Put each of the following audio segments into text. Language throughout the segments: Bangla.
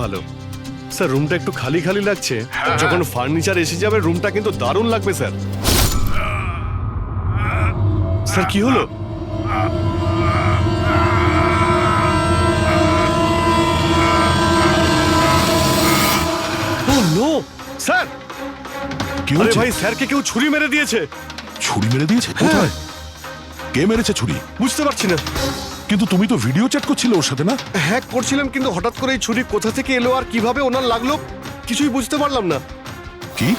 ভালো স্যার, রুমটা একটু খালি খালি লাগছে। যখন ফার্নিচার এসে যাবে রুমটা কিন্তু দারুণ লাগবে স্যার। স্যার কি হলো? ও নো স্যার! কি আরে হয়েছে? ভাই, স্যারকে কেউ ছুরি মেরে দিয়েছে। ছুরি মেরে দিয়েছে? কোথায়? কে মেরেছে ছুরি? বুঝতে পারছি না। কিন্তু তুমি তো ভিডিও চ্যাট করছিলে ওর সাথে না? হ্যাক করছিলাম, কিন্তু হঠাৎ করে এই ছুরি কোথা থেকে এলো আর কিভাবে ওনার লাগলো কিছুই বুঝতে পারলাম না। কি?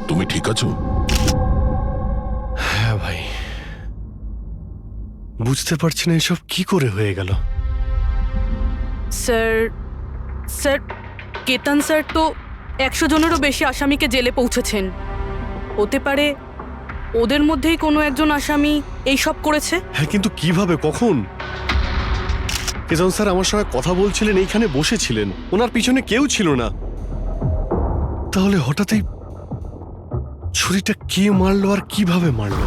তুমি ঠিক আছো? হ্যাঁ ভাই, বুঝতে পারছি না এসব কি করে হয়ে গেল। স্যার স্যার কেতন স্যার তো 100 জনেরও বেশি আসামিকে জেলে পৌঁছেছেন। হতে পারে ওদের মধ্যেই কোনো একজন আসামি এই সব করেছে। হ্যাঁ, কিন্তু কিভাবে, কখন? কেতন স্যার আমার সঙ্গে কথা বলছিলেন, এইখানে বসেছিলেন, ওনার পিছনে কেউ ছিল না। তাহলে হঠাৎই ছুরিটা কে মারলো আর কিভাবে মারলো?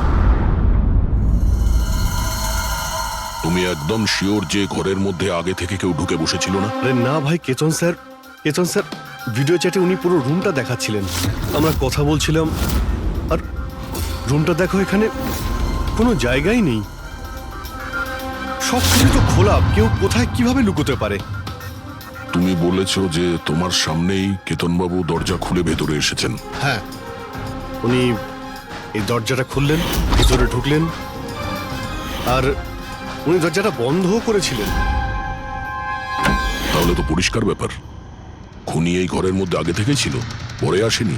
তুমি একদম শিওর যে ঘরের মধ্যে আগে থেকে কেউ ঢুকে বসেছিল না? আরে না ভাই, কেতন স্যার ভিডিও চ্যাটে উনি পুরো রুমটা দেখাচ্ছিলেন, আমরা কথা বলছিলাম। আর রুমটা দেখো, এখানে কোনো জায়গাই নেই, সব কিছু তো খোলা, কেউ কোথায় কিভাবে লুকোতে পারে? তুমি বলেছো যে তোমার সামনেই কেতনবাবু দরজা খুলে ভেতরে এসেছেন। হ্যাঁ, উনি এই দরজাটা খুললেন, ভিতরে ঢুকলেন, আর উনি দরজাটা বন্ধও করেছিলেন। তাহলে তো পরিষ্কার ব্যাপার, খুনি এই ঘরের মধ্যে আগে থেকেই ছিল, পরে আসেনি।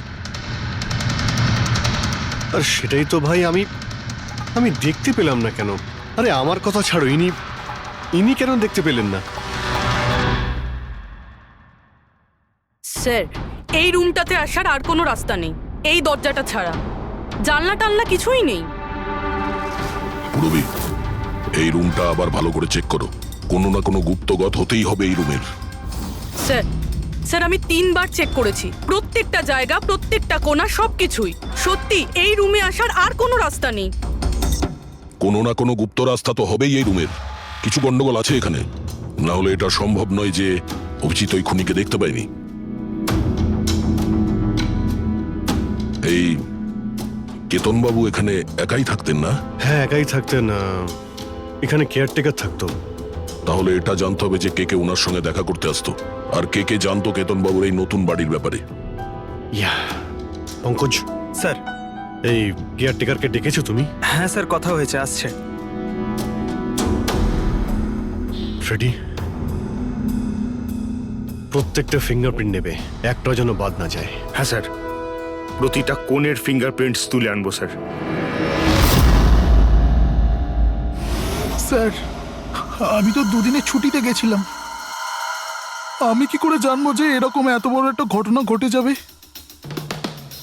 আর সেটাই তো ভাই আমি দেখতে পেলাম না কেন? আরে আমার কথা ছাড়ো, ইনি কেন দেখতে পেলেন না? স্যার, এই রুমটাতে আসার আর কোনো রাস্তা নেই, এই দরজাটা ছাড়া। জানলা টানলা কিছুই নেই। পুরবি, এই রুমটা আবার ভালো করে চেক করো, কোনো না কোনো গুপ্তগত হতেই হবে এই রুমের। স্যার স্যার আমি 3 বার চেক করেছি, প্রত্যেকটা জায়গা, প্রত্যেকটা কোণা, সবকিছুই। সত্যি এই রুমে আসার আর কোনো রাস্তা নেই। কোনো না কোনো গুপ্ত রাস্তা তো হবেই এই রুমের। কিছু গন্ডগোল আছে এখানে, না হলে এটা সম্ভব নয় যে অভিজিৎ ওই খুনিকে দেখতে পায়নি। এই কেতনবাবু এখানে একাই থাকতেন না? হ্যাঁ, একাই থাকতেন, এখানে কেয়ারটেকার থাকতো। তাহলে এটা জানতে হবে যে কে কে ওনার সঙ্গে দেখা করতে আসতো, আর কে কে জানতো কেতনবাবুর এই নতুন বাড়ির ব্যাপারে। ইয়া পঙ্কজ স্যার। এই কেয়ারটেকারকে ডেকেছো তুমি? হ্যাঁ স্যার, কথা হয়েছে, আসছে। ফ্রেডি, প্রত্যেকটা ফিঙ্গারপ্রিন্ট নেবে, একটা যেন বাদ না যায়। হ্যাঁ স্যার, প্রতিটা কোণের ফিঙ্গারপ্রিন্টস তুলে আনবো স্যার। স্যার, আমি তো দুদিনের ছুটিতে গেছিলাম, আমি কি করে জানবো যে এরকম এত বড় একটা ঘটনা ঘটে যাবে?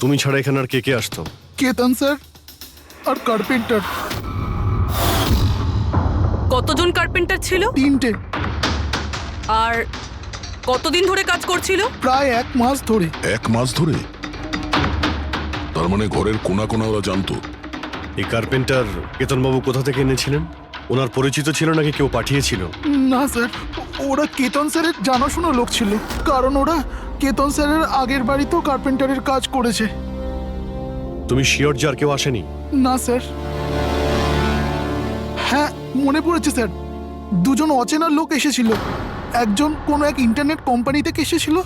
তুমি ছাড়া এখানে আর কে কে আসতো? কেতন স্যার আর কার্পেন্টার, কতজন কার্পেন্টার ছিল? 3টে। আর কতদিন ধরে কাজ করছিল? প্রায় 1 মাস ধরে। 1 মাস ধরে? তার মানে ঘরের কোনা কোনা ওরা জানতো। এই কার্পেন্টার কেতনবাবু কোথা থেকে এনেছিলেন? ওনার পরিচিত ছিল নাকি কেউ পাঠিয়েছিল? না স্যার, ওরা কেতন স্যারের জানাশোনা লোক ছিল, কারণ ওরা কেতন স্যারের আগের বাড়িতেও কার্পেন্টারের কাজ করেছে। তুমি শিওর যে আর কেউ আসেনি? না স্যার। হ্যাঁ, মনে পড়েছে স্যার, 2জন অচেনা লোক এসেছিল। একজন কোনো এক ইন্টারনেট কোম্পানি থেকে এসেছিল,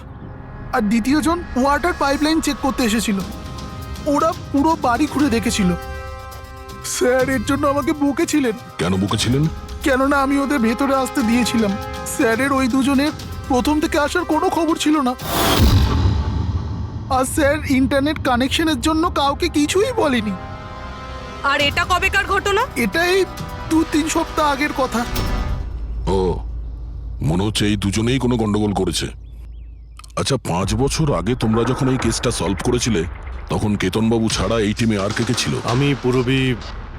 আর দ্বিতীয়জন ওয়াটার পাইপলাইন চেক করতে এসেছিল। ওরা পুরো বাড়ি ঘুরে দেখেছিল। স্যার এর জন্য আমাকে বকেছিলেন। কেন বকেছিলেন? কেননা আমি ওদের ভেতরে আসতে দিয়েছিলাম। স্যারের ওই 2জনের প্রথম থেকে আসার কোনো খবর ছিল না, আর স্যার ইন্টারনেট কানেকশনের জন্য কাউকে কিছুই বলেনি। আর এটা কবেকার ঘটনা? এটাই 2-3 সপ্তাহ আগের কথা। ও, মনে হচ্ছে এই দুজনেই কোনো গন্ডগোল করেছে। আচ্ছা, 5 বছর আগে তোমরা যখন এই কেসটা সলভ করেছিলে তখন কেতনবাবু ছাড়া এই টিমে আর কে কে ছিল? আমি পূরবী,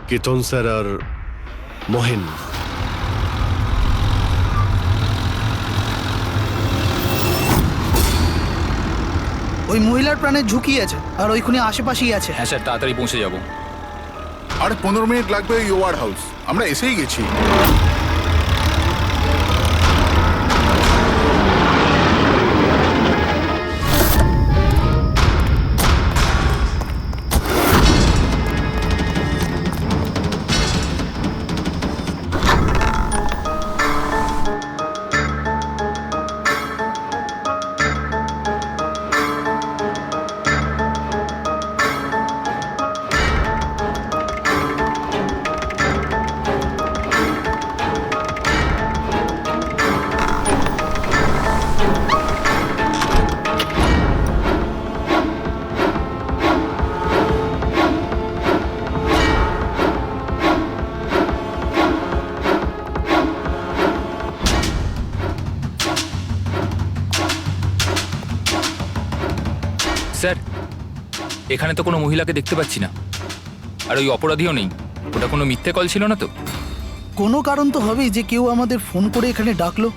কেতন স্যার আর মহেন। ওই মহিলার প্রাণের ঝুঁকি আছে আর ওইখানে আশেপাশেই আছে। হ্যাঁ স্যার, তাড়াতাড়ি পৌঁছে যাব। আর 15 মিনিট লাগবে ওই ওয়ার হাউস, আমরা এসেই গেছি। স্যার, এখানে তো কোনো মহিলাকে দেখতে পাচ্ছি না, আর ওই অপরাধীও নেই। ওটা কোনো মিথ্যে কল ছিল না তো? কোনো কারণ তো হবেই যে কেউ আমাদের ফোন করে এখানে ডাকলো,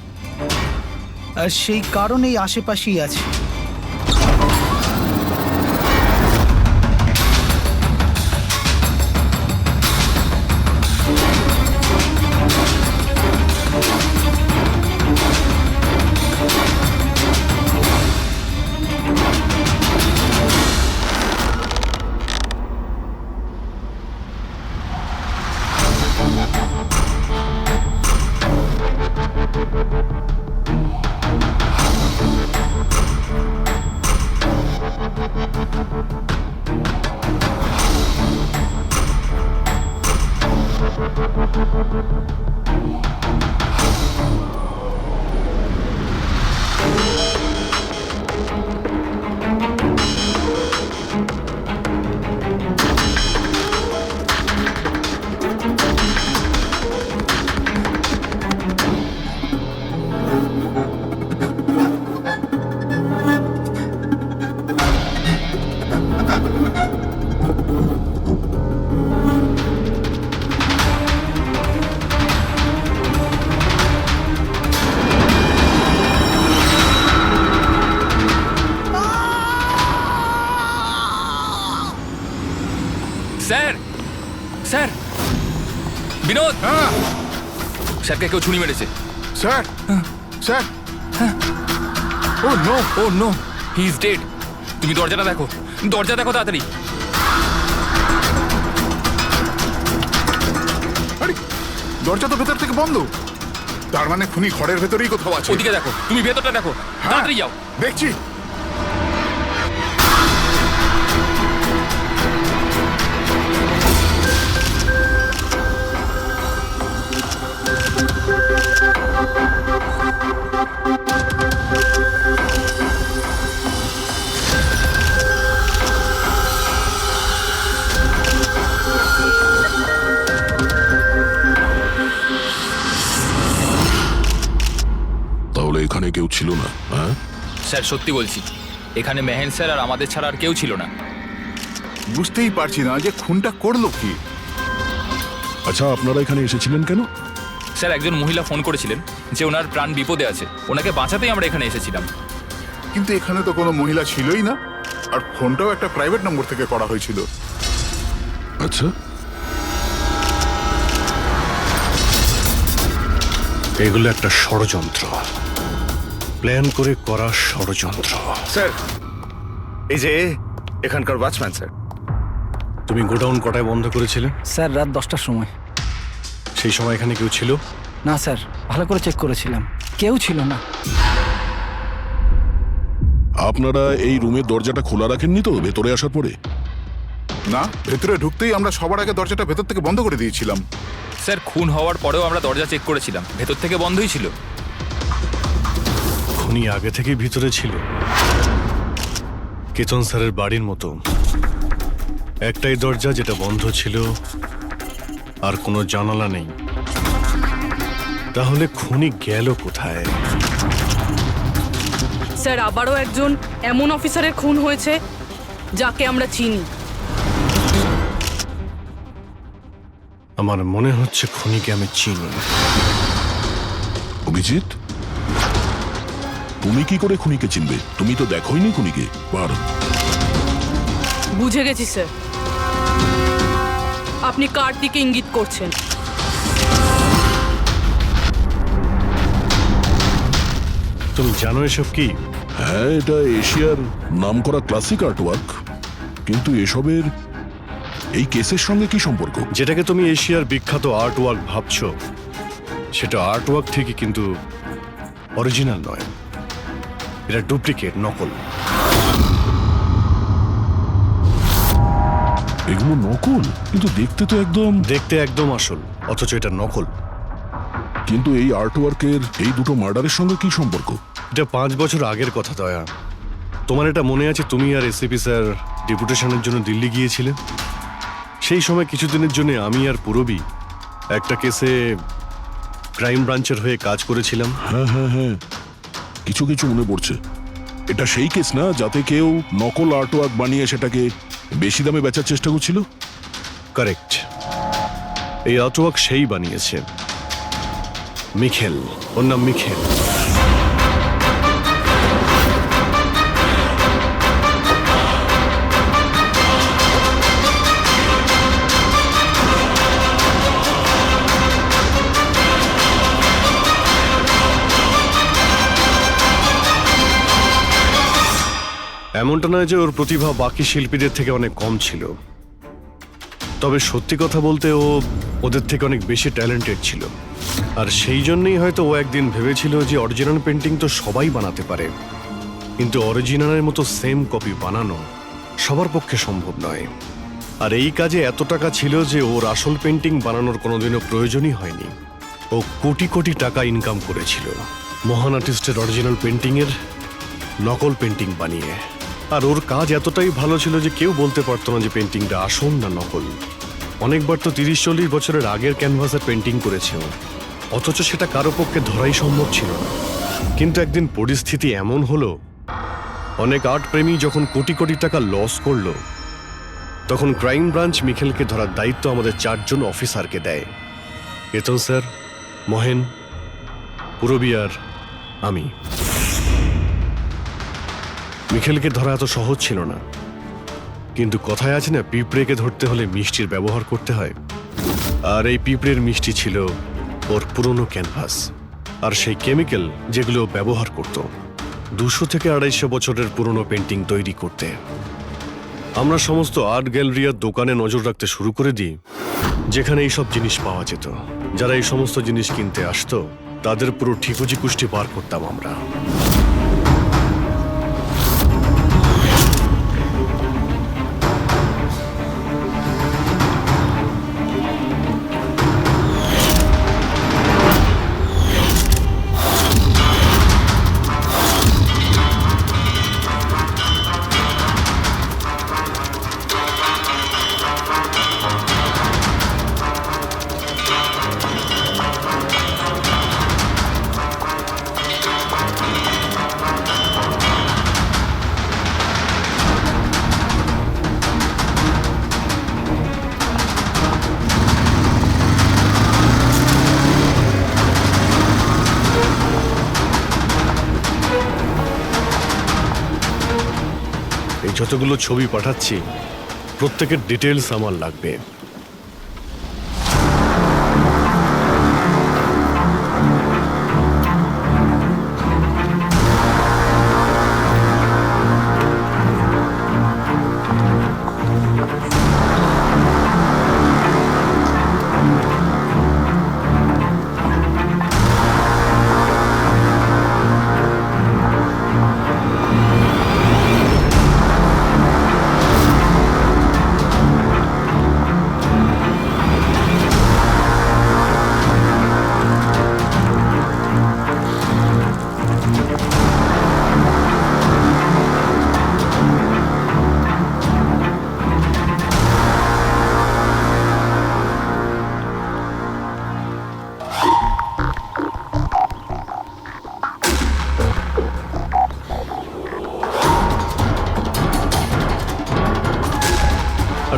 আর সেই কারণেই আশেপাশেই আছে। স্যার, স্যার, বিনোদ, স্যারকে কেউ ছুরি মেরেছে। Sir, sir, oh no, oh no, he is dead. তুমি দরজাটা দেখো, দরজা দেখো তাড়াতাড়ি। আরে দরজা তো ভেতর থেকে বন্ধ, তার মানে খুনি ঘরের ভেতরেই কোথাও আছে। ওদিকে দেখো, তুমি ভেতরটা দেখো, তাড়াতাড়ি যাও। দেখছি। তাহলে এখানে কেউ ছিল না? হ্যাঁ স্যার, সত্যি বলছি, এখানে মেহেন স্যার আর আমাদের ছাড়া আর কেউ ছিল না। বুঝতেই পারছি না যে খুনটা করলো কি। আচ্ছা, আপনারা এখানে এসেছিলেন কেন? স্যার, একজন মহিলা ফোন করেছিলেন যে ওনার প্রাণ বিপদে আছে, ওনাকে বাঁচাতেই আমরা এখানে এসেছিলাম। কিন্তু এখানে তো কোনো মহিলা ছিলই না, আর ফোনটাও একটা প্রাইভেট নম্বর থেকে করা হয়েছিল। আচ্ছা, এগুলো একটা ষড়যন্ত্র, প্ল্যান করে করা ষড়যন্ত্র। স্যার, এই যে এখানকার ওয়াচম্যান স্যার। তুমি গোডাউন কটায় বন্ধ করেছিলে? স্যার, রাত 10টার সময়। সেই সময় এখানে কেউ ছিল? না স্যার, ভালো করে চেক করেছিলাম, কেউ ছিল না। আপনারা এই রুমের দরজাটা খোলা রাখেননি তো ভেতরে আসার পরে? না, ভেতরে ঢুকতেই আমরা সবার আগে দরজাটা ভেতর থেকে বন্ধ করে দিয়েছিলাম। স্যার, খুন হওয়ার পরেও আমরা দরজা চেক করেছিলাম, ভেতর থেকে বন্ধই ছিল। খুনি আগে থেকেই ভিতরে ছিল, কেতন স্যারের বাড়ির মতো। একটাই দরজা যেটা বন্ধ ছিল, আর কোনো জানালা নেই। তাহলে খুনি গেল কোথায়? স্যার, আবারও একজন এমন অফিসারের খুন হয়েছে যাকে আমরা চিনি। আমার মনে হচ্ছে খুনিকে আমি চিনি। অভিজিৎ, তুমি কি করে খুনিকে চিনবে? তুমি তো দেখোইনি খুনিকে। পার বুঝে গেছি স্যার, আপনি কার দিকে ইঙ্গিত করছেন। তুমি জানো এসব কি? হ্যাঁ, এটা এশিয়ার নামকরা ক্লাসিক আর্টওয়ার্ক, কিন্তু এসবের এই কেসের সঙ্গে কি সম্পর্ক? যেটাকে তুমি এশিয়ার বিখ্যাত আর্ট ওয়ার্ক ভাবছো, সেটা আর্ট ওয়ার্ক ঠিকই, কিন্তু অরিজিনাল নয়। এটা ডুপ্লিকেট, নকল। এগুলো নকল, কিন্তু দেখতে তো একদম। দেখতে একদম আসল, অথচ এটা নকল। কিন্তু এই আর্টওয়ার্কের এই দুটো মার্ডারের সঙ্গে কি সম্পর্ক? এটা 5 বছর আগের কথা দয়া। তোমার এটা মনে আছে তুমি আর এসিপি স্যার ডেপুটেশনের জন্য দিল্লি গিয়েছিলে? সেই সময় কিছুদিনের জন্য আমি আর পুরবী একটা কেসে ক্রাইম ব্রাঞ্চের হয়ে কাজ করেছিলাম। হ্যাঁ হ্যাঁ হ্যাঁ, কিছু কিছু মনে পড়ছে। এটা সেই কেস না যাতে কেউ নকল আর্টওয়ার্ক বানিয়ে সেটাকে বেশি দামে বেচার চেষ্টা করছিল? কারেক্ট। এই আর্টওয়ার্ক সেই বানিয়েছে, মিখেল। ওর নাম মিখেল। এমনটা নয় যে ওর প্রতিভা বাকি শিল্পীদের থেকে অনেক কম ছিল, তবে সত্যি কথা বলতে ও ওদের থেকে অনেক বেশি ট্যালেন্টেড ছিল। আর সেই জন্যই হয়তো ও একদিন ভেবেছিল যে অরিজিনাল পেন্টিং তো সবাই বানাতে পারে, কিন্তু অরিজিনালের মতো সেম কপি বানানো সবার পক্ষে সম্ভব নয়। আর এই কাজে এত টাকা ছিল যে ওর আসল পেন্টিং বানানোর কোনোদিনও প্রয়োজনই হয়নি। ও কোটি কোটি টাকা ইনকাম করেছিল মহান আর্টিস্টের অরিজিনাল পেন্টিংয়ের নকল পেন্টিং বানিয়ে। আর ওর কাজ এতটাই ভালো ছিল যে কেউ বলতে পারতো না যে পেন্টিংটা আসল না নকল। অনেকবার তো 30-40 বছরের আগের ক্যানভাসের পেন্টিং করেছে ও, অথচ সেটা কারো পক্ষে ধরাই সম্ভব ছিল না। কিন্তু একদিন পরিস্থিতি এমন হলো, অনেক আর্ট প্রেমী যখন কোটি কোটি টাকা লস করলো, তখন ক্রাইম ব্রাঞ্চ মিখেলকে ধরার দায়িত্ব আমাদের 4 জন অফিসারকে দেয়। কেতন স্যার, মহেন, পুরবী আর আমি। মিখেলকে ধরা এত সহজ ছিল না, কিন্তু কথায় আছে না, পিঁপড়েকে ধরতে হলে মিষ্টির ব্যবহার করতে হয়। আর এই পিঁপড়ের মিষ্টি ছিল ওর পুরনো ক্যানভাস আর সেই কেমিক্যাল যেগুলো ব্যবহার করত 200 থেকে 250 বছরের পুরনো পেন্টিং তৈরি করতে। আমরা সমস্ত আর্ট গ্যালারি আর দোকানে নজর রাখতে শুরু করে দিই যেখানে এইসব জিনিস পাওয়া যেত। যারা এই সমস্ত জিনিস কিনতে আসতো তাদের পুরো ঠিকুজি কুষ্টি বার করতাম আমরা। যতগুলো ছবি পাঠাচ্ছি প্রত্যেকের ডিটেলস আমার লাগবে।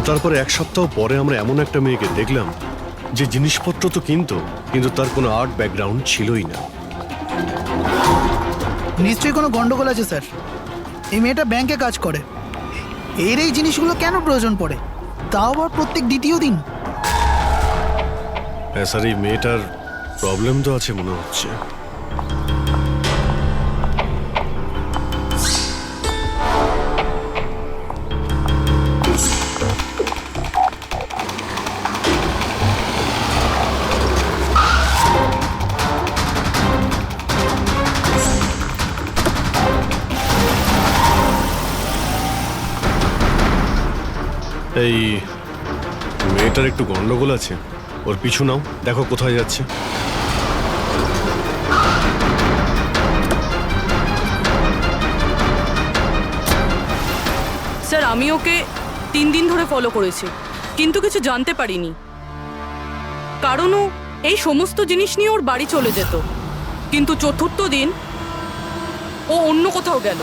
তারপরে 1 সপ্তাহ পরে আমরা এমন একটা মেয়েকে দেখলাম যে জিনিসপত্র তো কিনতো, কিন্তু তার কোনো আর্ট ব্যাকগ্রাউন্ড ছিলই না। নিশ্চয়ই কোনো গন্ডগোল আছে স্যার। এই মেয়েটা ব্যাংকে কাজ করে, এর এই জিনিসগুলো কেন প্রয়োজন পড়ে, তাও আবার প্রত্যেক দ্বিতীয় দিন? হ্যাঁ স্যার, এই মেয়েটার প্রবলেম তো আছে মনে হচ্ছে। এই মেয়েটার একটু গন্ডগোল আছে, ওর পিছু নাও, দেখো কোথায় যাচ্ছে। স্যার আমি ওকে 3 দিন ধরে ফলো করেছি, কিন্তু কিছু জানতে পারিনি। কারণ ও এই সমস্ত জিনিস নিয়ে ওর বাড়ি চলে যেত, কিন্তু 4র্থ দিন ও অন্য কোথাও গেল।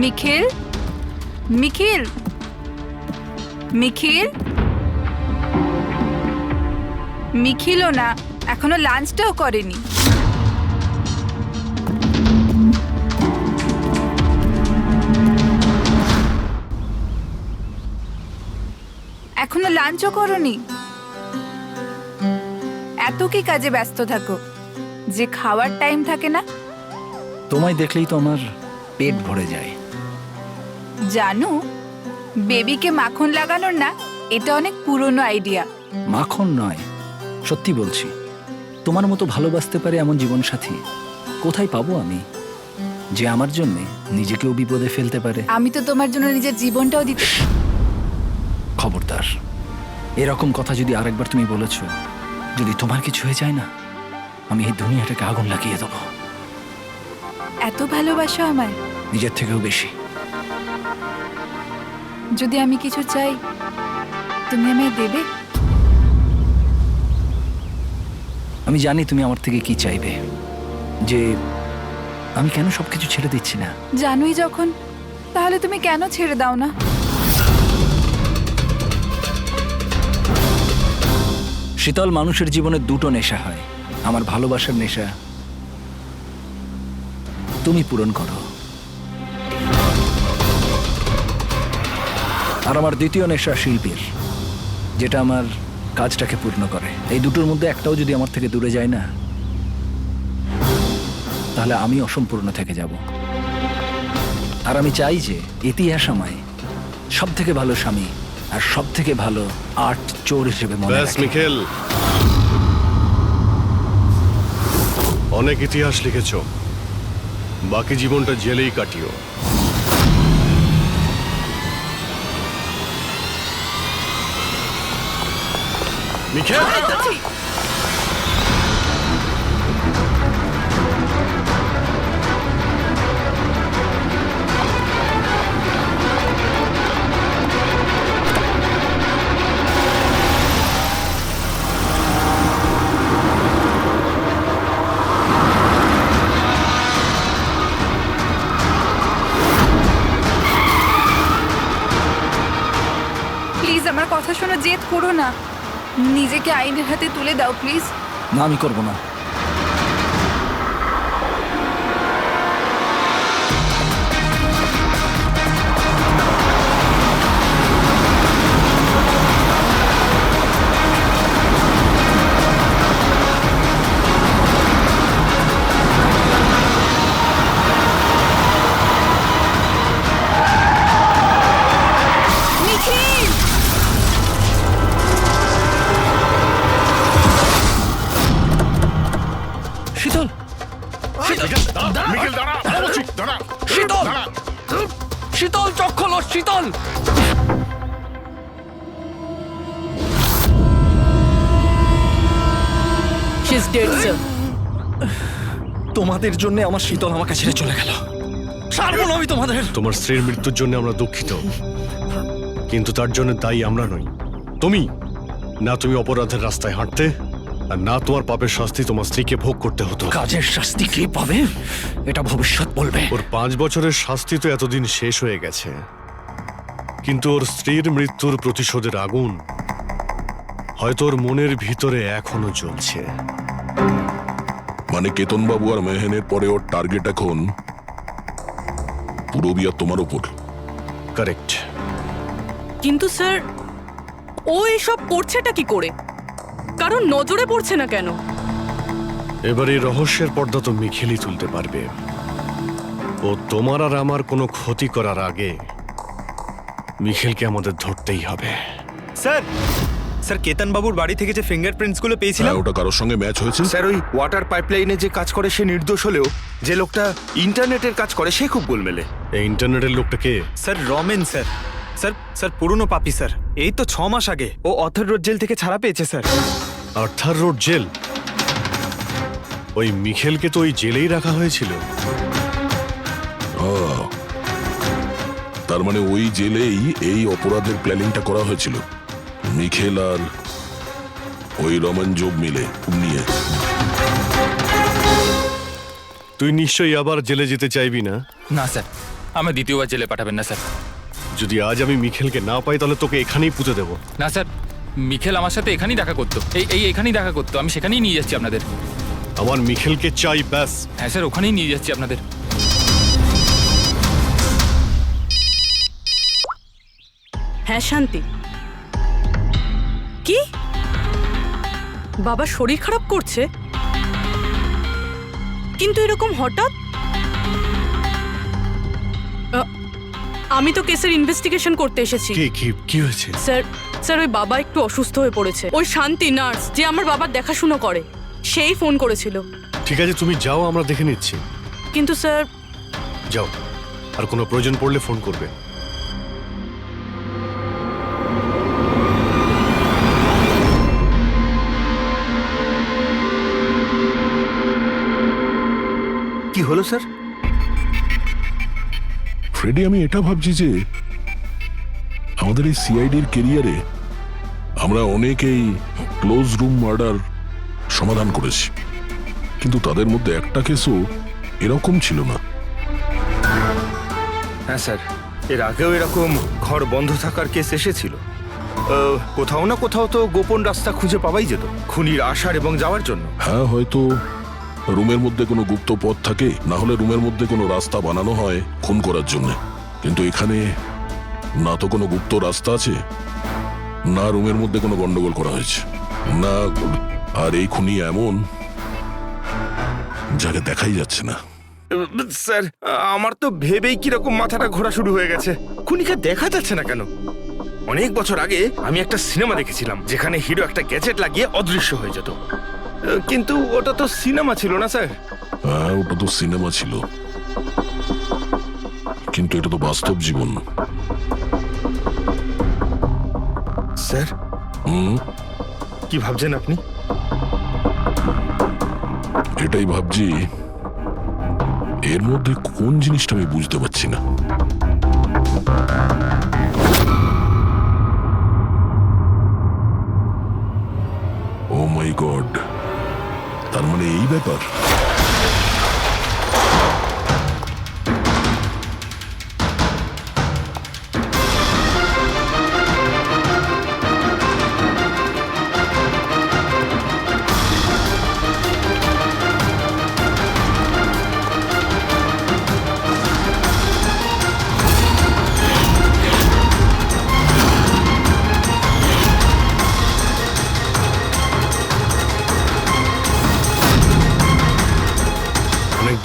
নিখিল, নিখিল, নিখিল, নিখিলও না, এখনো লাঞ্চটাও করেনি। এখনো লাঞ্চও করনি? এত কি কাজে ব্যস্ত থাকো যে খাওয়ার টাইম থাকে না? তোমায় দেখলেই তো আমার পেট ভরে যায়। জানো, বেবিকে মাখন লাগানোর না, এটা অনেক পুরনো আইডিয়া। মাখন নয়, সত্যি বলছি, তোমার মতো ভালোবাসতে পারে এমন জীবনসাথী কোথায় পাবো আমি, যে আমার জন্য নিজেকেও বিপদে ফেলতে পারে। আমি তো তোমার জন্য নিজের জীবনটাও দিতে। খবরদার, এরকম কথা যদি আরেকবার তুমি বলেছ, যদি তোমার কিছু হয়ে যায় না, আমি এই দুনিয়াটাকে আগুন লাগিয়ে দেবো। এত ভালোবাসো আমায়? নিজের থেকেও বেশি। যদি আমি কিছু চাই, তুমি আমায় দেবে? আমি জানি তুমি আমার থেকে কি চাইবে, যে আমি কেন সবকিছু ছেড়ে দিচ্ছি না। জানোই যখন, তাহলে তুমি কেন ছেড়ে দাও না? শীতল, মানুষের জীবনে দুটো নেশা হয়, আমার ভালোবাসার নেশা তুমি পূরণ করো, আর আমার দ্বিতীয় নেশা শিল্পীর, যেটা আমার কাজটাকে পূর্ণ করে। এই দুটোর মধ্যে একটাও যদি আমার থেকে দূরে যায় না, তাহলে আমি অসম্পূর্ণ থেকে যাব। আর আমি চাই যে ইতিহাস আমায় সব থেকে ভালো স্বামী আর সব থেকে ভালো আর্ট চোর হিসেবে মনে ব্যাস রাখে। নিখিল, অনেক ইতিহাস লিখেছো, বাকি জীবনটা জেলেই কাটিও। নিখিল, প্লিজ আমার কথা শোনো, জেদ করো না, নিজেকে আইনের হাতে তুলে দাও প্লিজ। না, আমি করব না। নিখিল! শীতল, নিখিল দাঁড়া, বলছি, দাঁড়া, শীতল, দাঁড়া। শীতল, চোখ খোলো, শীতল। She is dead sir. তোমাদের জন্য আমার শীতল আমাকে ছেড়ে চলে গেল। ছাড়বো না আমি তোমাদের। তোমার স্ত্রীর মৃত্যুর জন্য আমরা দুঃখিত, কিন্তু তার জন্য দায়ী আমরা নই, তুমি। না তুমি অপরাধের রাস্তায় হাঁটতে, আর না তোমার পাপের শাস্তি তোমার স্ত্রীকে ভোগ করতে হতো। কাজের শাস্তি কে পাবে এটা ভবিষ্যৎ বলবে। ওর 5 বছরের শাস্তি তো এতদিন শেষ হয়ে গেছে, কিন্তু ওর স্ত্রীর মৃত্যুর প্রতিশোধের আগুন হয়তো ওর মনের ভিতরে এখনো জ্বলছে। মানে কেতনবাবু আর মেহেনের পরে ওর টার্গেট এখন পুরবি আর তোমার ওপর। কারেক্ট। কিন্তু স্যার, ও এসব করছেটা কি করে? কারণ নজরে পড়ছে না কেন? এবার এই রহস্যের পর্দা তো মিখেলই তুলতে পারবে। ও তোমার আর আমার কোনো ক্ষতি করার আগে মিখেলকে আমাদের ধরতেই হবে। স্যার, স্যার কেতন বাবুর বাড়ি থেকে যে ফিঙ্গারপ্রিন্টসগুলো পেয়েছিলাম, হ্যাঁ, ওটা কারোর সঙ্গে ম্যাচ হয়েছে? স্যার ওই ওয়াটার পাইপলাইনে যে কাজ করে সে নির্দোষ হলেও যে লোকটা ইন্টারনেটের কাজ করে সে খুব গোলমেলে। এই ইন্টারনেটের লোকটা কে? Sir Ramen sir. Sir sir পুরনো পাপি স্যার। এই তো 6 মাস আগে ও অথর রোড জেল থেকে ছাড়া পেয়েছে স্যার। Arthur road jail? ওই মিখেলকে তো ওই জেলেই রাখা হয়েছিল। তার মানে ওই জেলেই এই অপরাধের প্ল্যানিংটা করা হয়েছিল, মিখেল আর ওই রমন যোগ মিলে নিয়ে। তুই নিশ্চয়ই আবার জেলে যেতে চাইবি না? না স্যার, আমার দ্বিতীয়বার জেলে পাঠাবেন না স্যার। যদি আজ আমি মিখেলকে না পাই তাহলে তোকে এখানেই পুঁতে দেবো। না স্যার, মিখেল আমার সাথে এখানেই দেখা করতো, এখানেই দেখা করতো। আমি সেখানেই নিয়ে যাচ্ছি আপনাদের। আমার মিখেলকে চাই, ব্যাস। হ্যাঁ স্যার, ওখানেই নিয়ে যাচ্ছি আপনাদের। হ্যাঁ শান্তি। কি? বাবা শরীর খারাপ করছে? কিন্তু এরকম হঠাৎ? আমি তো কেসের ইনভেস্টিগেশন করতে এসেছি। কি হয়েছে? স্যার ওই বাবা একটু অসুস্থ হয়ে পড়েছে। ওই শান্তি নার্স যে আমার বাবার দেখাশুনো করে, সেই ফোন করেছিল। ঠিক আছে, তুমি যাও, আমরা দেখে নিচ্ছি। কিন্তু স্যার। যাও, আর কোনো প্রয়োজন পড়লে ফোন করবে। কি হলো স্যার? ফ্রেডি, আমি এটা ভাবছি যে আমাদের এই সিআইডির কেরিয়ারে আমরা অনেকেই ক্লোজ রুম মার্ডার সমাধান করেছি, কিন্তু তাদের মধ্যে একটা কেসও এরকম ছিল না। হ্যাঁ স্যার, এর আগেও এরকম ঘর বন্ধ থাকার কেস এসেছিল। কোথাও না কোথাও তো গোপন রাস্তা খুঁজে পাওয়াই যেত খুনির আসার এবং যাওয়ার জন্য। হ্যাঁ, হয়তো রুমের মধ্যে কোনো গুপ্ত পথ থাকে, না হলে রুমের মধ্যে কোনো রাস্তা বানানো হয় খুন করার জন্য। কিন্তু এখানে না তো কোনো গুপ্ত রাস্তা আছে, না রুমের মধ্যে কোনো গন্ডগোল করা হয়েছে, না। আর এই খুনি এমন যাকে দেখাই যাচ্ছে না। স্যার, আমার তো ভেবেই কিরকম মাথাটা ঘোরা শুরু হয়ে গেছে। খুনিকে দেখা যাচ্ছে না কেন? অনেক বছর আগে আমি একটা সিনেমা দেখেছিলাম যেখানে হিরো একটা গ্যাজেট লাগিয়ে অদৃশ্য হয়ে যেত, কিন্তু ওটা তো সিনেমা ছিল না স্যার। হ্যাঁ, ওটা তো সিনেমা ছিল, কিন্তু এটা তো বাস্তব জীবন। স্যার, কি ভাবছেন আপনি? এটাই ভাবছি, এর মধ্যে কোন জিনিসটা আমি বুঝতে পারছি না। ও মাই গড, তার মানে এই ব্যাপার।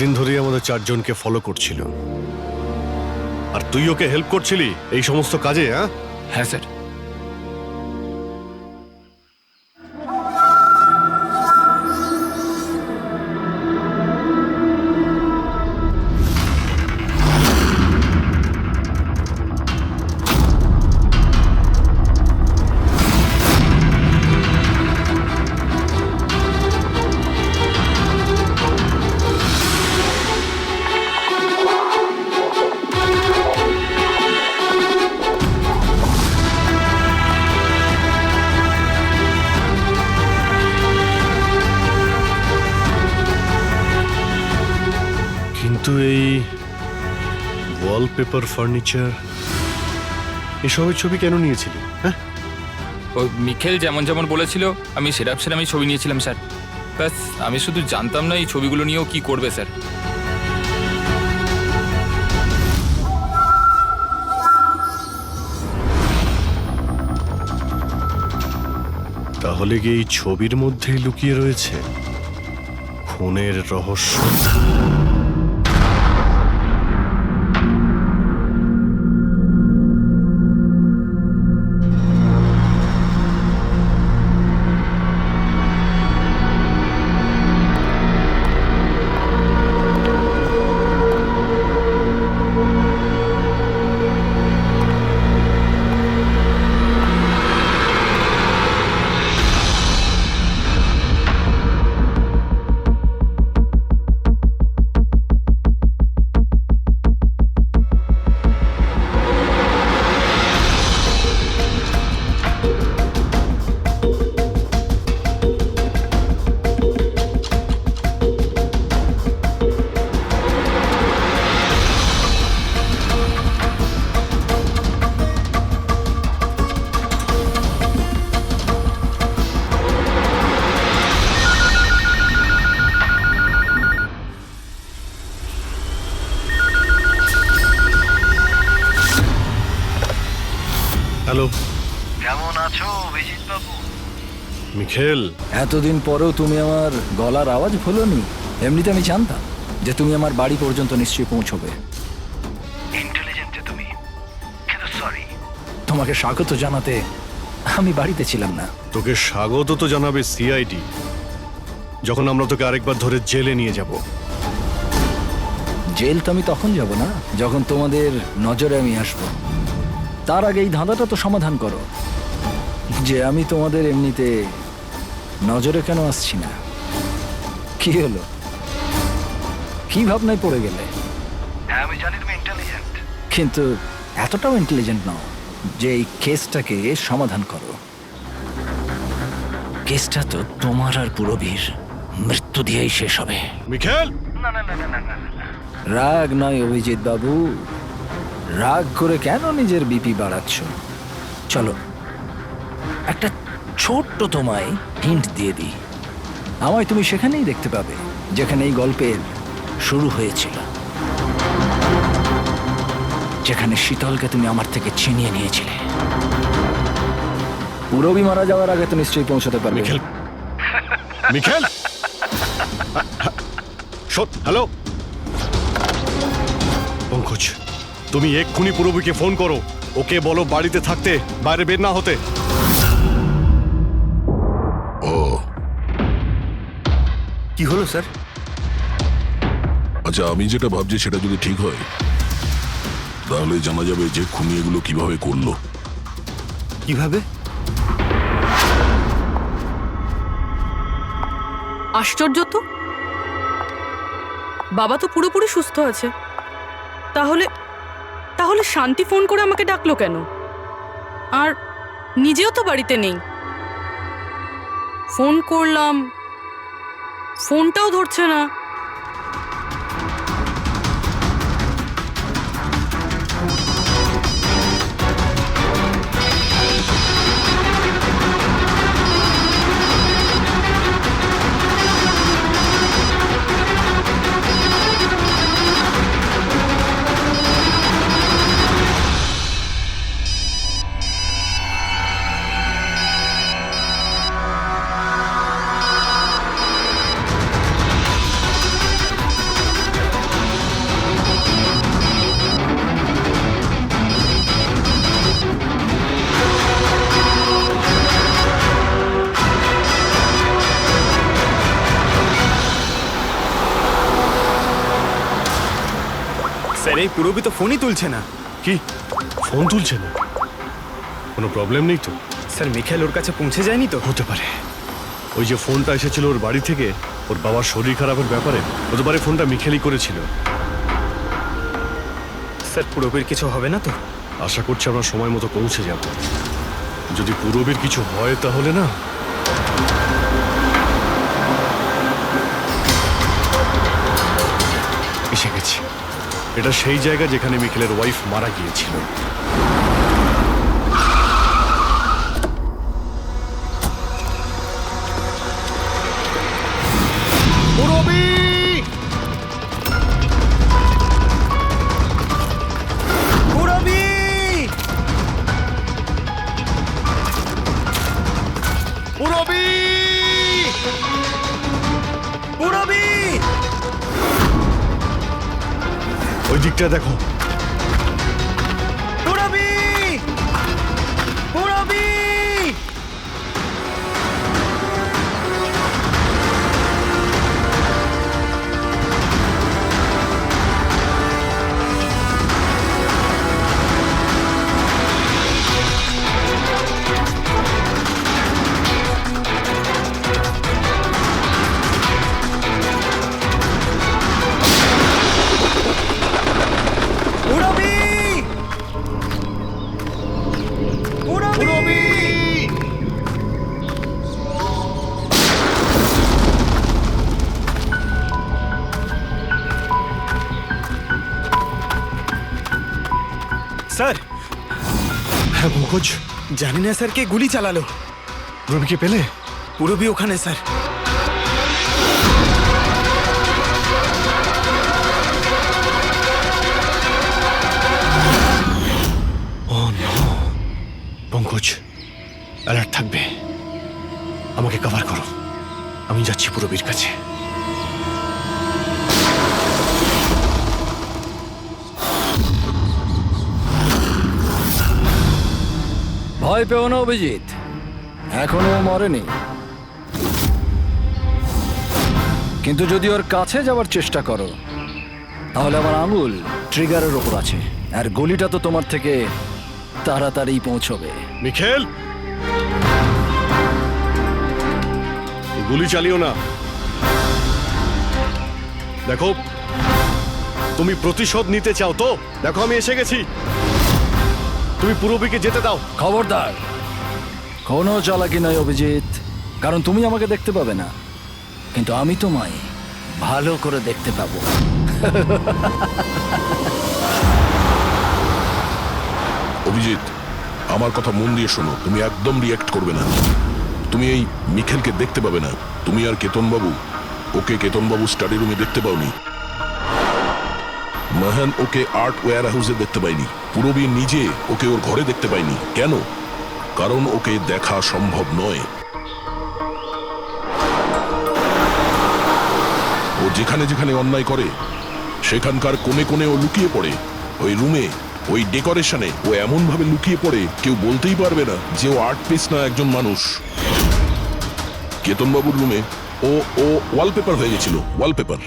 দিন ধরেই আমাদের 4 জনকে ফলো করছিল, আর তুই ওকে হেল্প করছিলি এই সমস্ত কাজে? হ্যাঁ স্যার। ওয়ালপেপার, ফার্নিচার, এসবের ছবি কেন নিয়েছিলি? হ্যাঁ, ও মিখেল যেমন যেমন বলেছিল আমি সেরামই ছবি নিয়েছিলাম স্যার। ব্যাস, আমি শুধু জানতাম না এই ছবিগুলো নিয়েও কি করবে স্যার। তাহলে কি এই ছবির মধ্যেই লুকিয়ে রয়েছে খুনের রহস্য? হ্যালো, কেমন আছো অভিজিৎ বাবু? মিখেল। এতদিন পরেও তুমি আমার গলার আওয়াজ ভুলোনি। এমনিতে আমি জানতাম যে তুমি আমার বাড়ি পর্যন্ত নিশ্চয়ই পৌঁছবে। ইন্টেলিজেন্ট তুমি, কিন্তু সরি, তোমাকে স্বাগত জানাতে আমি বাড়িতে ছিলাম না। তোকে স্বাগত তো জানাবে সিআইডি, যখন আমরা তোকে আরেকবার ধরে জেলে নিয়ে যাব। জেল তো আমি তখন যাব না যখন তোমাদের নজরে আমি আসব। তার আগে এই ধাঁধাটা তো সমাধান করো যে আমি তোমাদের এমনিতে নজরে কেন আসছি না। কি হলো, কি ভাবনায় পড়ে গেলে? হ্যাঁ, আমি জানি তুমি ইন্টেলিজেন্ট, কিন্তু এতটাও ইন্টেলিজেন্ট নও যে এই কেসটাকে সমাধান করো। কেসটা তো তোমার আর পুরবীর মৃত্যু দিয়েই শেষ হবে। মিখেল, রাগ নয় অভিজিৎ বাবু, রাগ করে কেন নিজের বিপি বাড়াচ্ছ? চলো একটা ছোট্ট তোমায় হিন্ট দিয়ে দিই। আমায় তুমি সেখানেই দেখতে পাবে যেখানে এই গল্পের শুরু হয়েছিল, যেখানে শীতলকে তুমি আমার থেকে ছিনিয়ে নিয়েছিলে। পুরবী মারা যাওয়ার আগে তো নিশ্চয়ই পৌঁছতে পারবে। মিখেল, মিখেল, হ্যালো পঙ্কজ, তুমি এক্ষুনি পুরবীকে ফোন করো। ওকে বলো বাড়িতে থাকতে, বাইরে বের না হতে। ও কি হলো স্যার? আচ্ছা, আমি যেটা ভাবছি সেটা যদি ঠিক হয় তাহলে জানা যাবে যে খুনি এগুলো কিভাবে করলো। কিভাবে? আশ্চর্য তো, বাবা তো পুরোপুরি সুস্থ আছে। তাহলে তাহলে শান্তি ফোন করে আমাকে ডাকলো কেন? আর নিজেও তো বাড়িতে নেই। ফোন করলাম, ফোনটাও ধরছে না। স্যার, এই পুরবী তো ফোনই তুলছে না। কি ফোন তুলছে না? কোনো প্রবলেম নেই তো? স্যার, মিখেল ওর কাছে পৌঁছে যায়নি তো? হতে পারে ওই যে ফোনটা এসেছিল ওর বাড়ি থেকে ওর বাবার শরীর খারাপের ব্যাপারে, হতে পারে ফোনটা মিখেলই করেছিল। স্যার, পুরবীর কিছু হবে না তো? আশা করছি আমরা সময় মতো পৌঁছে যাব। যদি পুরবীর কিছু হয় তাহলে না, এসে গেছি। এটা সেই জায়গা যেখানে মিখেলের ওয়াইফ মারা গিয়েছিল। ওই দিকটা দেখো। স্যার, হ্যাঁ পঙ্কজ, জানি না স্যার কে গুলি চালালো। রবিকে পেলে? পুরবি ওখানে sir. Oh no, Pankaj alert থাকবে। আমাকে কভার করো, আমি যাচ্ছি পুরবীর কাছে। ভয় পেও না অভিজিৎ, এখনো ও মরেনি। কিন্তু যদি ওর কাছে যাওয়ার চেষ্টা করো তাহলে আমার আঙুল ট্রিগারের ওপর আছে, আর গুলিটা তো তোমার থেকে তাড়াতাড়ি পৌঁছবে। মিখেল, গুলি চালিও না। দেখো, তুমি প্রতিশোধ নিতে চাও তো? দেখো আমি এসে গেছি, তুমি পুরবীকে যেতে দাও। খবরদার, কোনো চালাকি নয় অভিজিৎ, কারণ তুমি আমাকে দেখতে পাবে না, কিন্তু আমি তোমায় ভালো করে দেখতে পাবো। অভিজিৎ, আমার কথা মন দিয়ে শোনো, তুমি একদম রিঅ্যাক্ট করবে না। তুমি এই মিখেলকে দেখতে পাবে না। তুমি আর কেতনবাবু, ওকে কেতনবাবু স্টাডি রুমে দেখতে পাওনি। মাহান ওকে আর্ট ওয়্যার হাউসে দেখতে পাইনি। পুরবী নিজে ওকে ওর ঘরে দেখতে পাইনি। কেন? কারণ ওকে দেখা সম্ভব নয়। ও যেখানে যেখানে অন্যায় করে সেখানকার কোণে কোণে ও লুকিয়ে পড়ে। ওই রুমে, ওই ডেকোরেশনে ও এমন ভাবে লুকিয়ে পড়ে কেউ বলতেই পারবে না যে ও আর্ট পিস না একজন মানুষ। কেতনবাবুর রুমে ও ও ওয়ালপেপার হয়ে গেছিল, ওয়ালপেপার।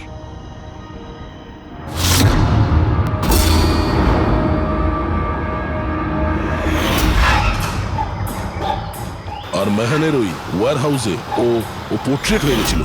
আর মেহানের ওই ওয়্যার হাউসে ও ও পোর্ট্রেট হয়ে গেছিল।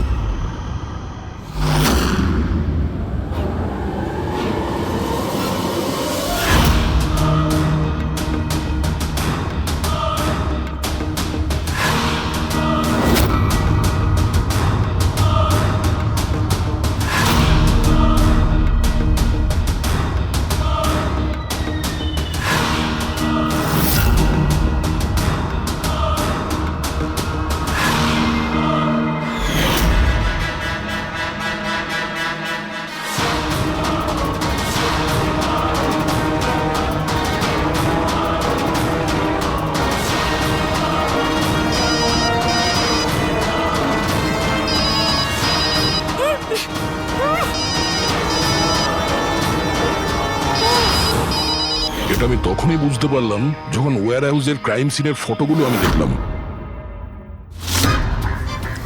এটা আমি তখনই বুঝতে পারলাম যখন ওয়্যার হাউসের ক্রাইম সিনের ফটোগুলো আমি দেখলাম।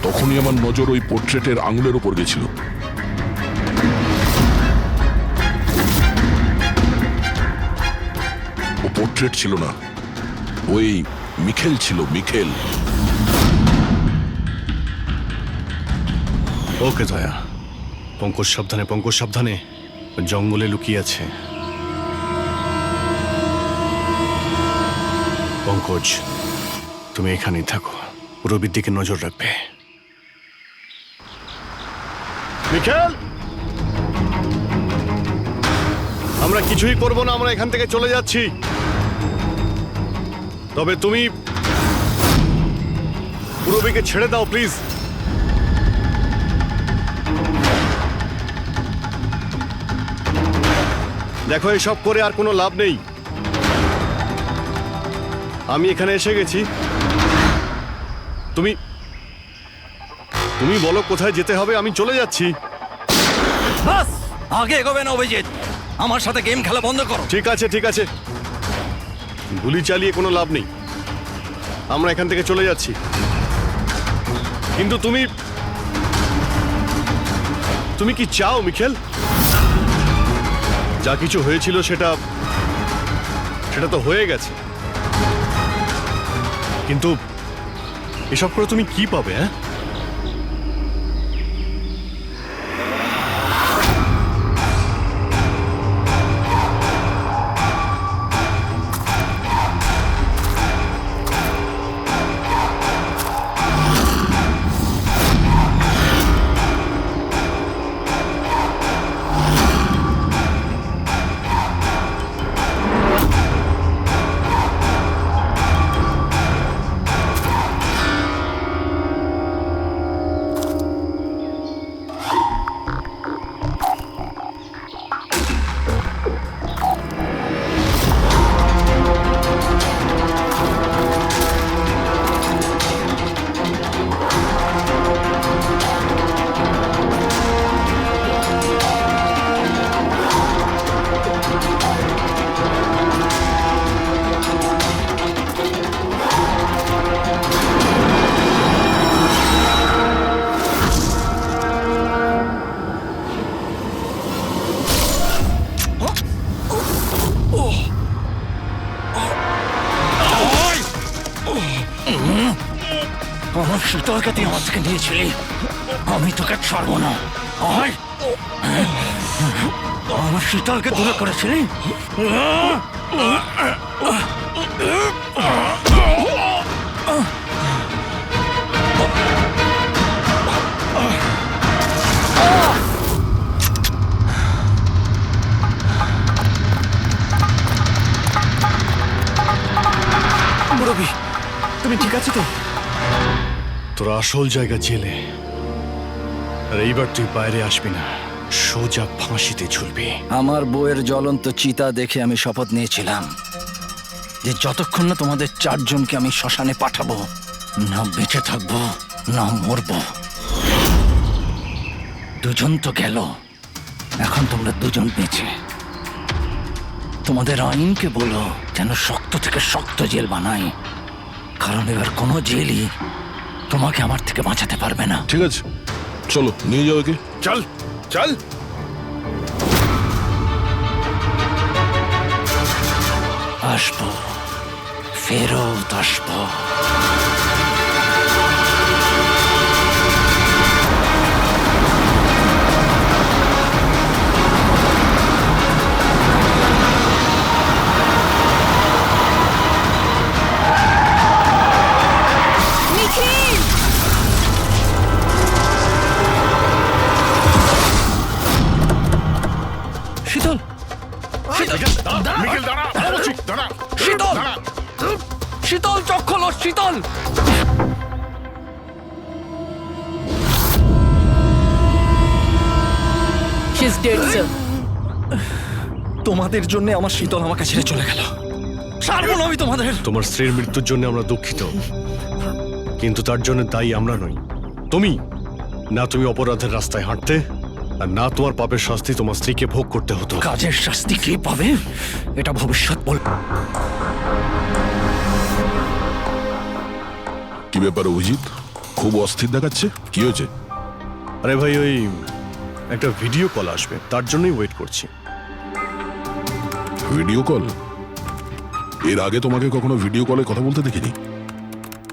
তখনই আমার নজর ওই পোর্ট্রেটের আঙুলের উপর গেছিল। ও পোর্ট্রেট ছিল না, ওই মিখেল ছিল, মিখেল। ওকে দয়া, পঙ্কজ সাবধানে, পঙ্কজ সাবধানে, জঙ্গলে লুকিয়ে আছে। পঙ্কজ, তুমি এখানেই থাকো, রবির দিকে নজর রাখবে। মিখেল, আমরা কিছুই করব না, আমরা এখান থেকে চলে যাচ্ছি। তবে তুমি পূরবীকে ছেড়ে দাও প্লিজ। দেখো, এসব করে আর কোনো লাভ নেই। আমি এখানে এসে গেছি, তুমি তুমি বলো কোথায় যেতে হবে, আমি চলে যাচ্ছি। বাস আগে এগোবে না অভিজিৎ, আমার সাথে গেম খেলা বন্ধ করো। ঠিক আছে ঠিক আছে, গুলি চালিয়ে কোনো লাভ নেই, আমরা এখান থেকে চলে যাচ্ছি। কিন্তু তুমি তুমি কি চাও মিখেল? যা কিছু হয়েছিল সেটা তো হয়ে গেছে, কিন্তু এসব করে তুমি কি পাবে? হ্যাঁ, আমার শীতলকে তুই আমার থেকে নিয়েছিলি, আমি তোকে ছাড়বো না। আয়, আমার শীতলকে দূরে করেছিলি। রবি, তুমি ঠিক আছো তো? তোর আসল জায়গা জেলে, আর এইবার তুই বাইরে আসবি না, সোজা ফাঁসিতে ঝুলবি। আমার বউয়ের জ্বলন্ত চিতা দেখে আমি শপথ নিয়েছিলাম যে যতক্ষণ না তোমাদের চারজনকে আমি শ্মশানে পাঠাবো, না বেঁচে থাকবো না মরবো। দুজন তো গেল, এখন তোমরা দুজন বেঁচে। তোমাদের আইনকে বলো যেন শক্ত থেকে শক্ত জেল বানাই, কারণ এবার কোনো জেলই তোমাকে আমার থেকে বাঁচাতে পারবে না। ঠিক আছে, চলো নিয়ে যাও একে। চল চল। আসবো, ফেরত আসবো। নিখিল! শীতল, মিখেল দাঁড়া, দাঁড়া, শীতল, দাঁড়া। শীতল, চোখ খোলো, শীতল। She's dead, sir. তোমাদের জন্য আমার শীতল আমাকে ছেড়ে চলে গেল। ছাড়বো না আমি তোমাদের। তোমার স্ত্রীর মৃত্যুর জন্য আমরা দুঃখিত, কিন্তু তার জন্য দায়ী আমরা নই, তুমি। না তুমি অপরাধের রাস্তায় হাঁটতে, আর না তোমার পাপের শাস্তি তোমার স্ত্রীকে ভোগ করতে হতো। কাজের শাস্তি কে পাবে এটা ভবিষ্যৎ বল। কি ব্যাপার অভিজিৎ, খুব অস্থির দেখাচ্ছে, কি হয়েছে? আরে ভাই, ওই একটা ভিডিও কল আসবে, তার জন্যই ওয়েট করছি। Video call? এর আগে তোমাকে কখনো ভিডিও কলে কথা বলতে দেখিনি।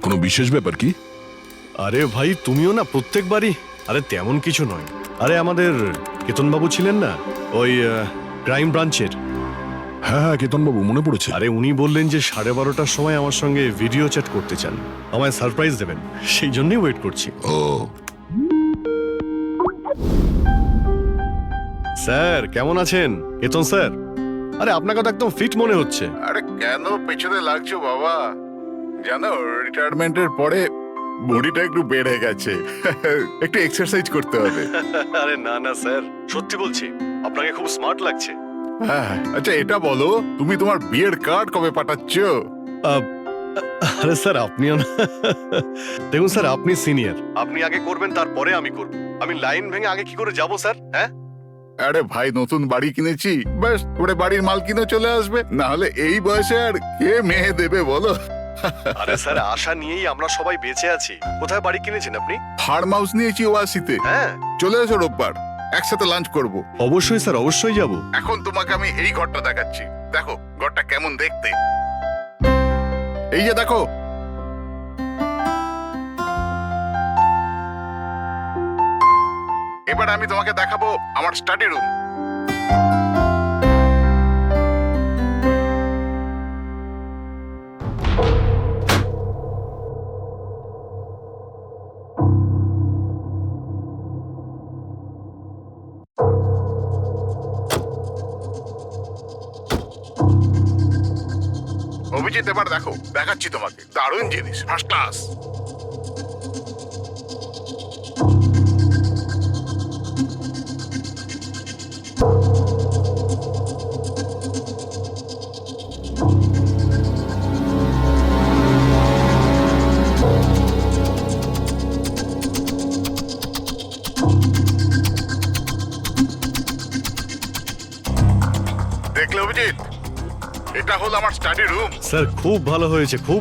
কোনো বিশেষ ব্যাপার কি? আরে ভাই, তুমিও না প্রত্যেকবারই। আরে তেমন কিছু নয়। আরে আমাদের কেতনবাবু ছিলেন না, ওই ক্রাইম ব্রাঞ্চের। হ্যাঁ হ্যাঁ, কেতনবাবু মনে পড়েছে। আরে উনি বললেন যে 12:30টার সময় আমার সঙ্গে ভিডিও চ্যাট করতে চান, আমায় সারপ্রাইজ দেবেন, সেই জন্যই ওয়েট করছি। ও স্যার কেমন আছেন? কেতন স্যার। আরে আপনাকে তো একদম ফিট মনে হচ্ছে। আরে কেন পেছনে লাগছো বাবা? জানো রিটায়ারমেন্টের পরে বডিটা একটু বেড়ে গেছে। একটু এক্সারসাইজ করতে হবে। আরে না না স্যার, সত্যি বলছি আপনাকে খুব স্মার্ট লাগছে। হ্যাঁ, আচ্ছা এটা বলো, তুমি তোমার বিয়ের কার্ড কবে পাঠাচ্ছ? আরে স্যার আপনিও না, দেখুন স্যার আপনি সিনিয়র, আপনি আগে করবেন তারপরে আমি করব। আমি লাইন ভেঙে আগে কি করে যাব স্যার? হ্যাঁ আরে ভাই, নতুন বাড়ি কিনেছি, ব্যাস ওরে বাড়ির মাল কিনে চলে আসবে। না হলে এই বয়সে আর কে মেয়ে দেবে বলো? আরে স্যার আশা নিয়েই আমরা সবাই বেঁচে আছি। কোথায় বাড়ি কিনেছেন আপনি? ফার্ম হাউস নিয়েছি ওয়াসিতে। হ্যাঁ চলে এসো রোববার, একসাথে লাঞ্চ করব। অবশ্যই স্যার, অবশ্যই যাব। এখন তোমাকে আমি এই ঘরটা দেখাচ্ছি, দেখো ঘরটা কেমন দেখতে। এই যে দেখো, এবার আমি তোমাকে দেখাবো আমার স্টাডি রুম। অভিজিৎ এবার দেখো, দেখাচ্ছি তোমাকে দারুণ জিনিস, ফার্স্ট ক্লাস। দেখলে অভিজিৎ, এটা হলো আমার স্টাডি রুম। স্যার খুব ভালো হয়েছে, খুব